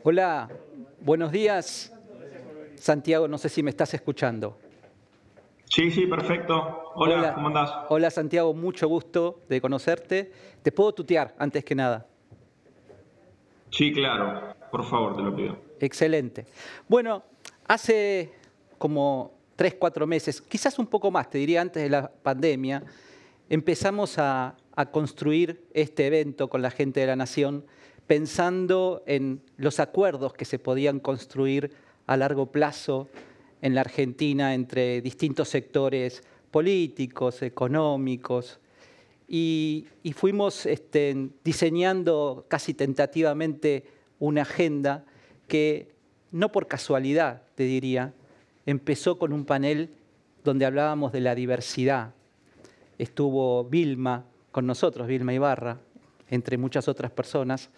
Hola, buenos días, Santiago, no sé si me estás escuchando. Sí, sí, perfecto. Hola, Hola, ¿cómo andás? hola Santiago, mucho gusto de conocerte. Te puedo tutear antes que nada. Sí, claro. Por favor, te lo pido. Excelente. Bueno, hace como 3, 4 meses, quizás un poco más, te diría antes de la pandemia, empezamos a construir este evento con la gente de la Nación, pensando en los acuerdos que se podían construir a largo plazo en la Argentina entre distintos sectores políticos, económicos, y fuimos diseñando casi tentativamente una agenda que, no por casualidad, te diría, empezó con un panel donde hablábamos de la diversidad. Estuvo Vilma con nosotros, Vilma Ibarra, entre muchas otras personas,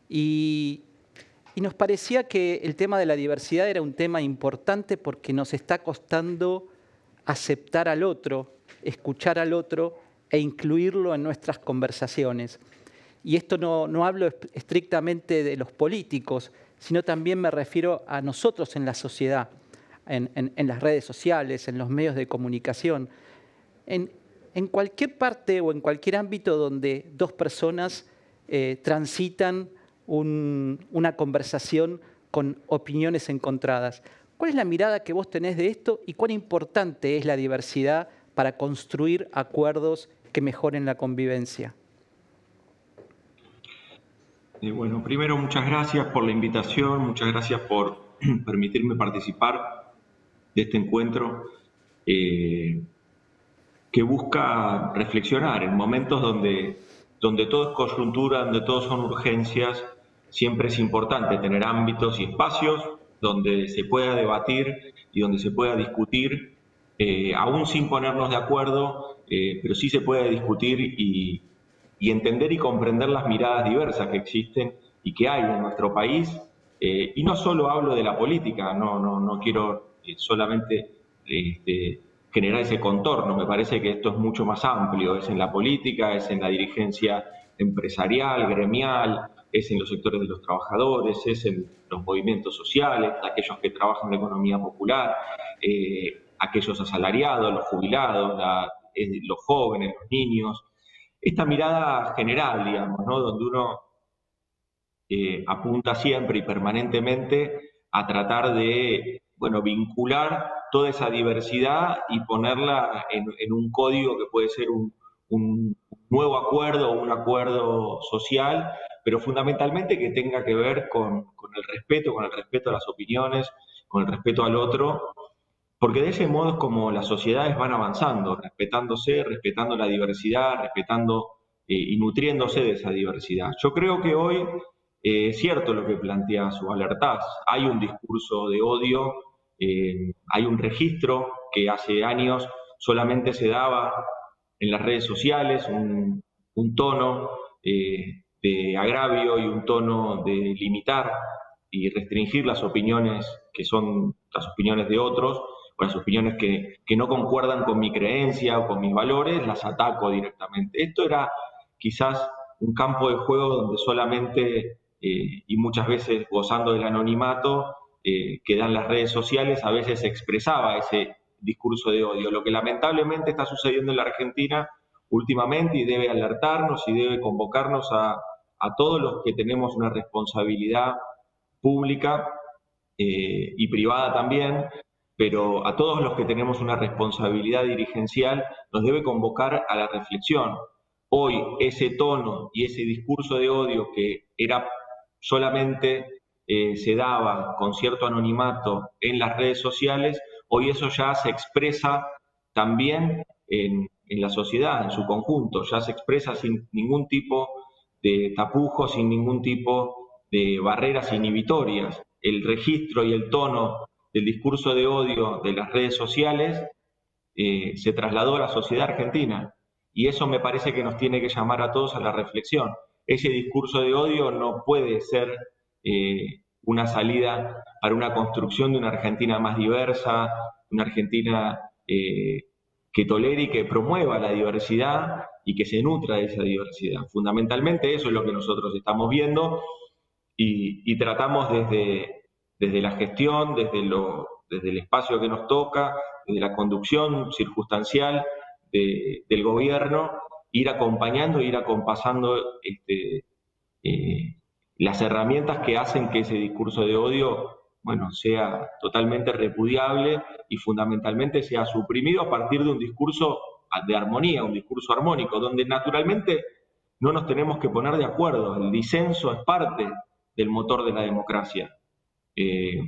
y, y nos parecía que el tema de la diversidad era un tema importante porque nos está costando aceptar al otro, escuchar al otro e incluirlo en nuestras conversaciones. Y esto no hablo estrictamente de los políticos, sino también me refiero a nosotros en la sociedad, en las redes sociales, en los medios de comunicación, en, en cualquier parte o en cualquier ámbito donde dos personas transitan una conversación con opiniones encontradas. ¿Cuál es la mirada que vos tenés de esto y cuán importante es la diversidad para construir acuerdos que mejoren la convivencia? Bueno, primero, muchas gracias por la invitación, muchas gracias por permitirme participar de este encuentro eh, que busca reflexionar en momentos donde todo es coyuntura, donde todo son urgencias. Siempre es importante tener ámbitos y espacios donde se pueda debatir y donde se pueda discutir, aún sin ponernos de acuerdo, pero sí se puede discutir y entender y comprender las miradas diversas que existen y que hay en nuestro país. Y no solo hablo de la política, no quiero solamente generar ese contorno. Me parece que esto es mucho más amplio, es en la política, es en la dirigencia empresarial, gremial, es en los sectores de los trabajadores, es en los movimientos sociales, aquellos que trabajan en la economía popular, aquellos asalariados, los jubilados, los jóvenes, los niños. Esta mirada general, digamos, ¿no? Donde uno apunta siempre y permanentemente a tratar de, bueno, vincular toda esa diversidad y ponerla en un código que puede ser un nuevo acuerdo o un acuerdo social, pero fundamentalmente que tenga que ver con el respeto a las opiniones, con el respeto al otro, porque de ese modo es como las sociedades van avanzando, respetándose, respetando la diversidad, respetando y nutriéndose de esa diversidad. Yo creo que hoy es cierto lo que planteas o alertás. Hay un discurso de odio, hay un registro que hace años solamente se daba en las redes sociales, un tono de agravio y un tono de limitar y restringir las opiniones que son las opiniones de otros, o las opiniones que no concuerdan con mi creencia o con mis valores, las ataco directamente. Esto era quizás un campo de juego donde solamente y muchas veces gozando del anonimato que dan las redes sociales, a veces se expresaba ese discurso de odio. Lo que lamentablemente está sucediendo en la Argentina últimamente y debe alertarnos y debe convocarnos a todos los que tenemos una responsabilidad pública y privada también, pero a todos los que tenemos una responsabilidad dirigencial nos debe convocar a la reflexión. Hoy ese tono y ese discurso de odio que era solamente se daba con cierto anonimato en las redes sociales, hoy eso ya se expresa también en la sociedad, en su conjunto, ya se expresa sin ningún tipo de tapujos, sin ningún tipo de barreras inhibitorias. El registro y el tono del discurso de odio de las redes sociales se trasladó a la sociedad argentina y eso me parece que nos tiene que llamar a todos a la reflexión. Ese discurso de odio no puede ser una salida para una construcción de una Argentina más diversa, una Argentina que tolere y que promueva la diversidad y que se nutra de esa diversidad. Fundamentalmente eso es lo que nosotros estamos viendo y tratamos desde la gestión, desde el espacio que nos toca, desde la conducción circunstancial del gobierno, ir acompañando, ir acompasando eh, las herramientas que hacen que ese discurso de odio, bueno, sea totalmente repudiable y fundamentalmente sea suprimido a partir de un discurso de armonía, un discurso armónico, donde naturalmente no nos tenemos que poner de acuerdo. El disenso es parte del motor de la democracia. Eh,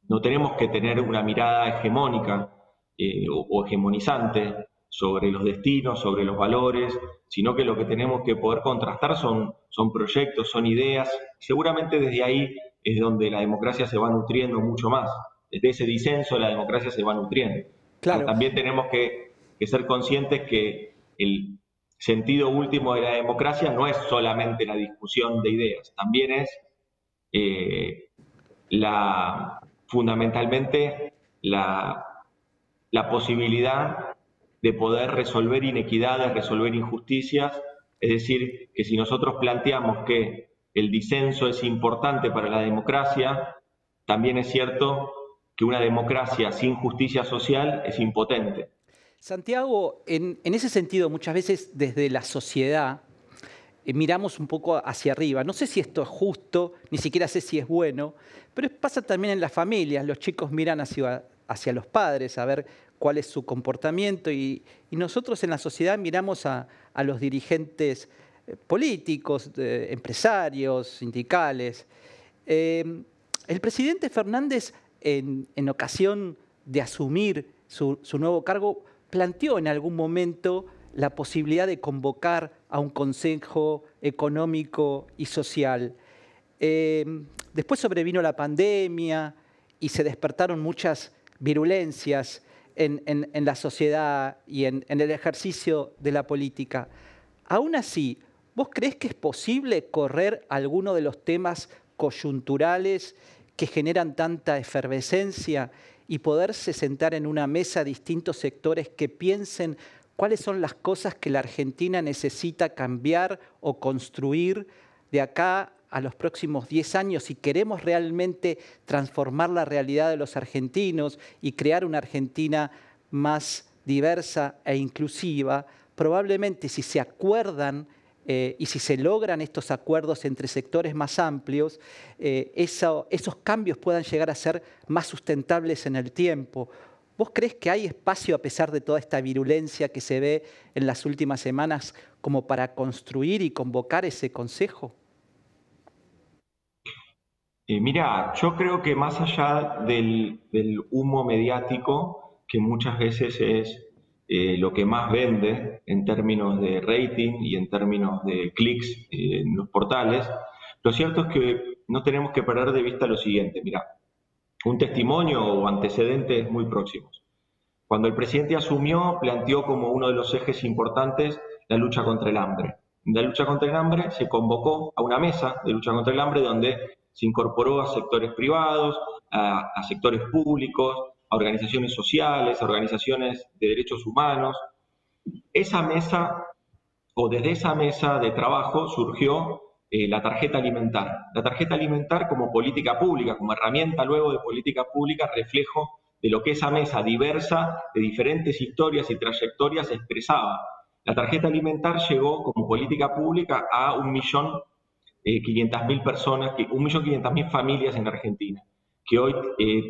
no tenemos que tener una mirada hegemónica o hegemonizante sobre los destinos, sobre los valores, sino que lo que tenemos que poder contrastar son proyectos, son ideas. Seguramente desde ahí es donde la democracia se va nutriendo mucho más. Desde ese disenso la democracia se va nutriendo. Pero Claro. también tenemos que ser conscientes que el sentido último de la democracia no es solamente la discusión de ideas, también es eh, fundamentalmente la posibilidad de poder resolver inequidades, resolver injusticias. Es decir, que si nosotros planteamos que el disenso es importante para la democracia, también es cierto que una democracia sin justicia social es impotente. Santiago, en ese sentido, muchas veces desde la sociedad miramos un poco hacia arriba. No sé si esto es justo, ni siquiera sé si es bueno, pero pasa también en las familias. Los chicos miran hacia los padres a ver cuál es su comportamiento y nosotros en la sociedad miramos a los dirigentes políticos, empresarios, sindicales. El presidente Fernández, en ocasión de asumir su nuevo cargo, planteó en algún momento la posibilidad de convocar a un Consejo Económico y Social. Después sobrevino la pandemia y se despertaron muchas virulencias en la sociedad y en el ejercicio de la política. Aún así, ¿vos creés que es posible correr alguno de los temas coyunturales que generan tanta efervescencia y poderse sentar en una mesa distintos sectores que piensen cuáles son las cosas que la Argentina necesita cambiar o construir de acá a los próximos 10 años si queremos realmente transformar la realidad de los argentinos y crear una Argentina más diversa e inclusiva? Probablemente si se acuerdan y si se logran estos acuerdos entre sectores más amplios, esos cambios puedan llegar a ser más sustentables en el tiempo. ¿Vos creés que hay espacio, a pesar de toda esta virulencia que se ve en las últimas semanas, como para construir y convocar ese consejo? Mira, yo creo que más allá del humo mediático, que muchas veces es lo que más vende en términos de rating y en términos de clics en los portales, lo cierto es que no tenemos que perder de vista lo siguiente. Mira, un testimonio o antecedentes muy próximos. Cuando el presidente asumió, planteó como uno de los ejes importantes la lucha contra el hambre. En la lucha contra el hambre se convocó a una mesa de lucha contra el hambre donde se incorporó a sectores privados, a sectores públicos, a organizaciones sociales, a organizaciones de derechos humanos. Esa mesa, o desde esa mesa de trabajo, surgió la tarjeta alimentar. La tarjeta alimentar como política pública, como herramienta luego de política pública, reflejo de lo que esa mesa diversa, de diferentes historias y trayectorias, expresaba. La tarjeta alimentar llegó como política pública a 1.500.000 personas, 1.500.000 familias en Argentina, que hoy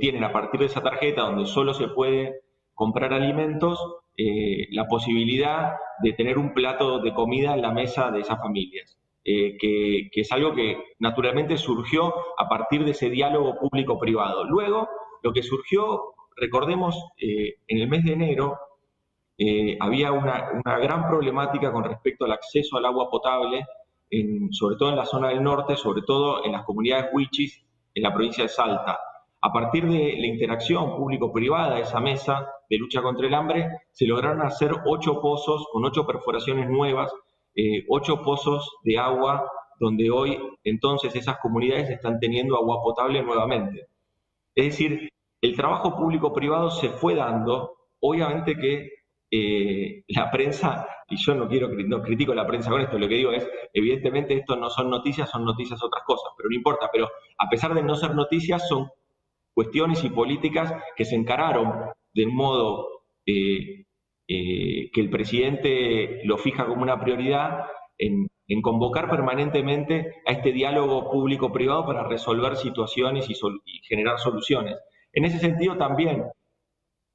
tienen a partir de esa tarjeta, donde solo se puede comprar alimentos, la posibilidad de tener un plato de comida en la mesa de esas familias. Que es algo que naturalmente surgió a partir de ese diálogo público-privado. Luego, lo que surgió, recordemos, en el mes de enero había una gran problemática con respecto al acceso al agua potable, sobre todo en la zona del norte, sobre todo en las comunidades huichis, en la provincia de Salta. A partir de la interacción público-privada de esa mesa de lucha contra el hambre, se lograron hacer 8 pozos con 8 perforaciones nuevas, 8 pozos de agua, donde hoy entonces esas comunidades están teniendo agua potable nuevamente. Es decir, el trabajo público-privado se fue dando, obviamente que la prensa, y yo no critico la prensa con esto, lo que digo es, evidentemente esto no son noticias otras cosas, pero no importa, pero a pesar de no ser noticias, son cuestiones y políticas que se encararon de un modo que el presidente lo fija como una prioridad en convocar permanentemente a este diálogo público-privado para resolver situaciones y generar soluciones. En ese sentido también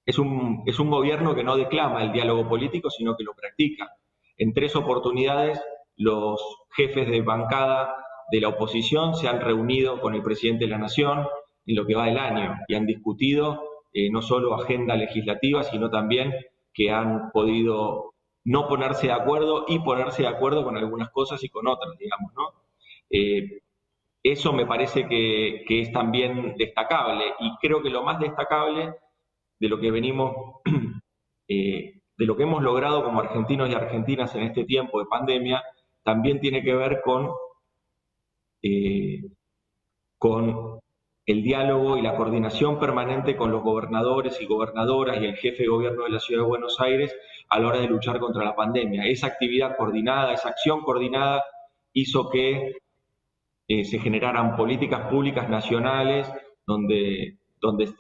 es un gobierno que no declama el diálogo político, sino que lo practica. En 3 oportunidades, los jefes de bancada de la oposición se han reunido con el presidente de la Nación en lo que va del año y han discutido no solo agenda legislativa, sino también que han podido no ponerse de acuerdo y ponerse de acuerdo con algunas cosas y con otras, digamos, ¿no? Eh, Eso me parece que es también destacable y creo que lo más destacable de lo que venimos, de lo que hemos logrado como argentinos y argentinas en este tiempo de pandemia, también tiene que ver eh, con el diálogo y la coordinación permanente con los gobernadores y gobernadoras y el jefe de gobierno de la Ciudad de Buenos Aires a la hora de luchar contra la pandemia. Esa actividad coordinada, esa acción coordinada hizo que se generaran políticas públicas nacionales donde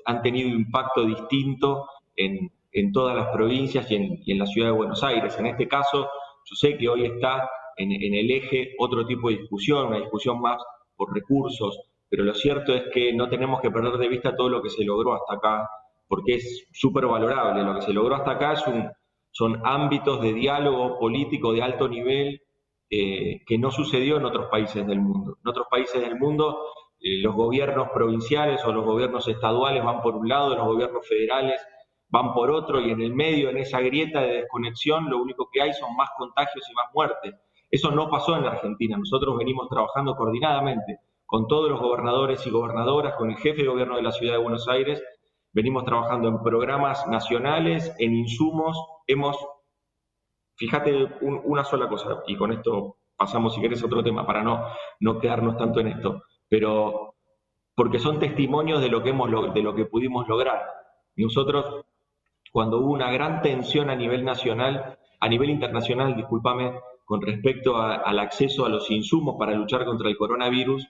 han tenido impacto distinto en todas las provincias y en la ciudad de Buenos Aires. En este caso, yo sé que hoy está en el eje otro tipo de discusión, una discusión más por recursos, pero lo cierto es que no tenemos que perder de vista todo lo que se logró hasta acá, porque es súper valorable. Lo que se logró hasta acá son ámbitos de diálogo político de alto nivel que no sucedió en otros países del mundo. En otros países del mundo, los gobiernos provinciales o los gobiernos estaduales van por un lado, los gobiernos federales van por otro, y en el medio, en esa grieta de desconexión, lo único que hay son más contagios y más muertes. Eso no pasó en la Argentina. Nosotros venimos trabajando coordinadamente con todos los gobernadores y gobernadoras, con el jefe de gobierno de la Ciudad de Buenos Aires, venimos trabajando en programas nacionales, en insumos, fíjate una sola cosa, y con esto pasamos si querés a otro tema, para no quedarnos tanto en esto, pero porque son testimonios de de lo que pudimos lograr. Y nosotros, cuando hubo una gran tensión a nivel nacional, a nivel internacional, discúlpame, con respecto al acceso a los insumos para luchar contra el coronavirus,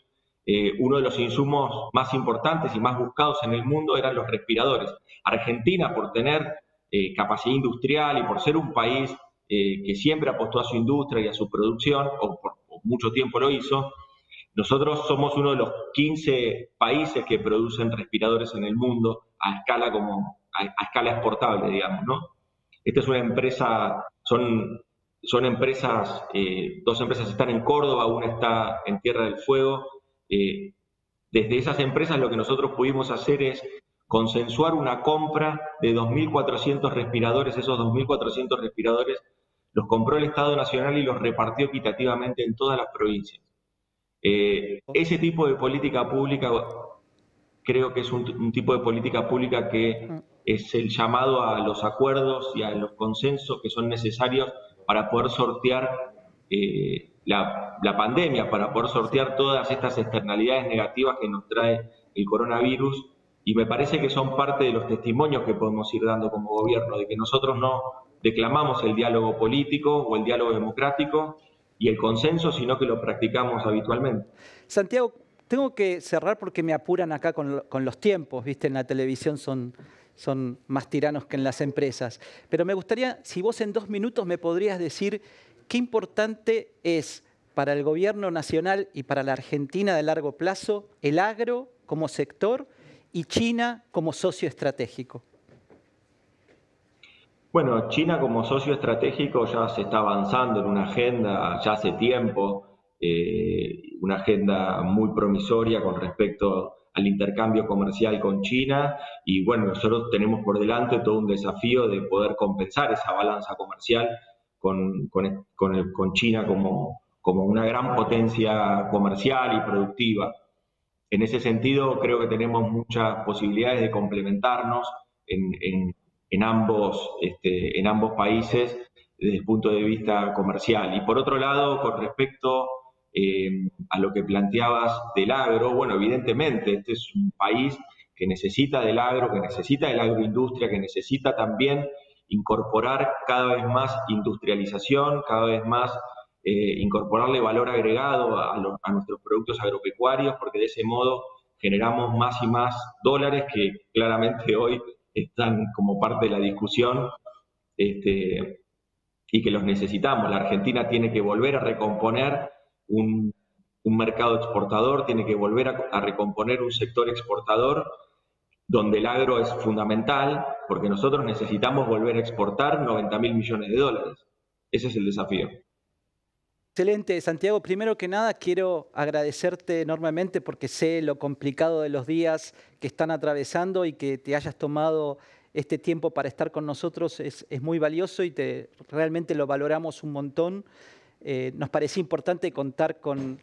uno de los insumos más importantes y más buscados en el mundo eran los respiradores. Argentina, por tener capacidad industrial y por ser un país que siempre apostó a su industria y a su producción, o mucho tiempo lo hizo, nosotros somos uno de los 15 países que producen respiradores en el mundo a escala a escala exportable, digamos, ¿no? Esta es una empresa, son empresas, 2 empresas están en Córdoba, una está en Tierra del Fuego. Desde esas empresas lo que nosotros pudimos hacer es consensuar una compra de 2.400 respiradores. Esos 2.400 respiradores los compró el Estado Nacional y los repartió equitativamente en todas las provincias. Ese tipo de política pública creo que es un tipo de política pública que es el llamado a los acuerdos y a los consensos que son necesarios para poder sortear la pandemia, para poder sortear todas estas externalidades negativas que nos trae el coronavirus. Y me parece que son parte de los testimonios que podemos ir dando como gobierno, de que nosotros no declamamos el diálogo político o el diálogo democrático y el consenso, sino que lo practicamos habitualmente. Santiago, tengo que cerrar porque me apuran acá con los tiempos, ¿viste? En la televisión son más tiranos que en las empresas. Pero me gustaría, si vos en 2 minutos me podrías decir qué importante es para el gobierno nacional y para la Argentina de largo plazo el agro como sector y China como socio estratégico. Bueno, China como socio estratégico ya se está avanzando en una agenda ya hace tiempo, una agenda muy promisoria con respecto al intercambio comercial con China, y bueno, nosotros tenemos por delante todo un desafío de poder compensar esa balanza comercial con China como una gran potencia comercial y productiva. En ese sentido, creo que tenemos muchas posibilidades de complementarnos en ambos países desde el punto de vista comercial. Y por otro lado, con respecto a lo que planteabas del agro, bueno, evidentemente este es un país que necesita del agro, que necesita de la agroindustria, que necesita también incorporar cada vez más industrialización, cada vez más incorporarle valor agregado a nuestros productos agropecuarios, porque de ese modo generamos más y más dólares que claramente hoy están como parte de la discusión y que los necesitamos. La Argentina tiene que volver a recomponer un mercado exportador, tiene que volver a recomponer un sector exportador donde el agro es fundamental, porque nosotros necesitamos volver a exportar 90.000 millones de dólares. Ese es el desafío. Excelente, Santiago. Primero que nada, quiero agradecerte enormemente porque sé lo complicado de los días que están atravesando y que te hayas tomado este tiempo para estar con nosotros es muy valioso y realmente lo valoramos un montón. Nos parecía importante contar con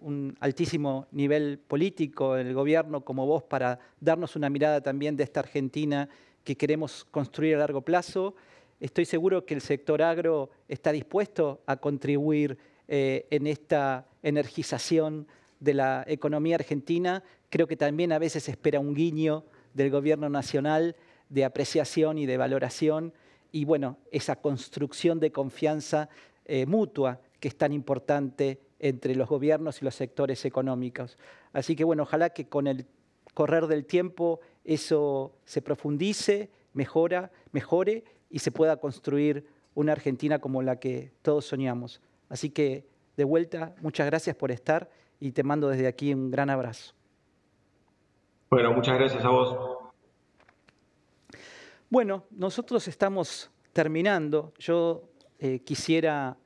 un altísimo nivel político en el gobierno como vos para darnos una mirada también de esta Argentina que queremos construir a largo plazo. Estoy seguro que el sector agro está dispuesto a contribuir en esta energización de la economía argentina. Creo que también a veces espera un guiño del gobierno nacional de apreciación y de valoración y bueno, esa construcción de confianza mutua que es tan importante entre los gobiernos y los sectores económicos. Así que bueno, ojalá que con el correr del tiempo eso se profundice, mejore y se pueda construir una Argentina como la que todos soñamos. Así que, de vuelta, muchas gracias por estar y te mando desde aquí un gran abrazo. Bueno, muchas gracias a vos. Bueno, nosotros estamos terminando. Yo quisiera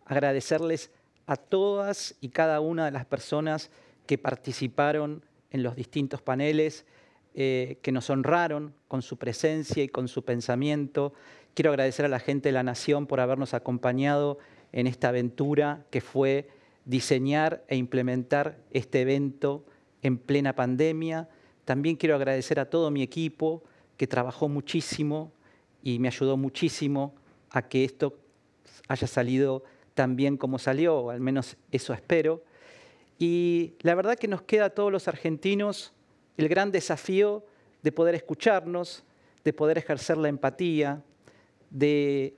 agradecerles a todas y cada una de las personas que participaron en los distintos paneles, que nos honraron con su presencia y con su pensamiento. Quiero agradecer a la gente de La Nación por habernos acompañado en esta aventura que fue diseñar e implementar este evento en plena pandemia. También quiero agradecer a todo mi equipo que trabajó muchísimo y me ayudó muchísimo a que esto haya salido tan bien como salió, o al menos eso espero. Y la verdad que nos queda a todos los argentinos el gran desafío de poder escucharnos, de poder ejercer la empatía, de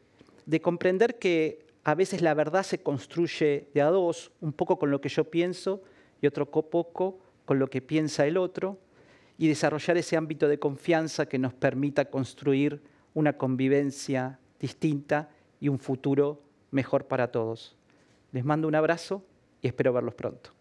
comprender que a veces la verdad se construye de a dos, un poco con lo que yo pienso y otro poco con lo que piensa el otro, y desarrollar ese ámbito de confianza que nos permita construir una convivencia distinta y un futuro mejor para todos. Les mando un abrazo y espero verlos pronto.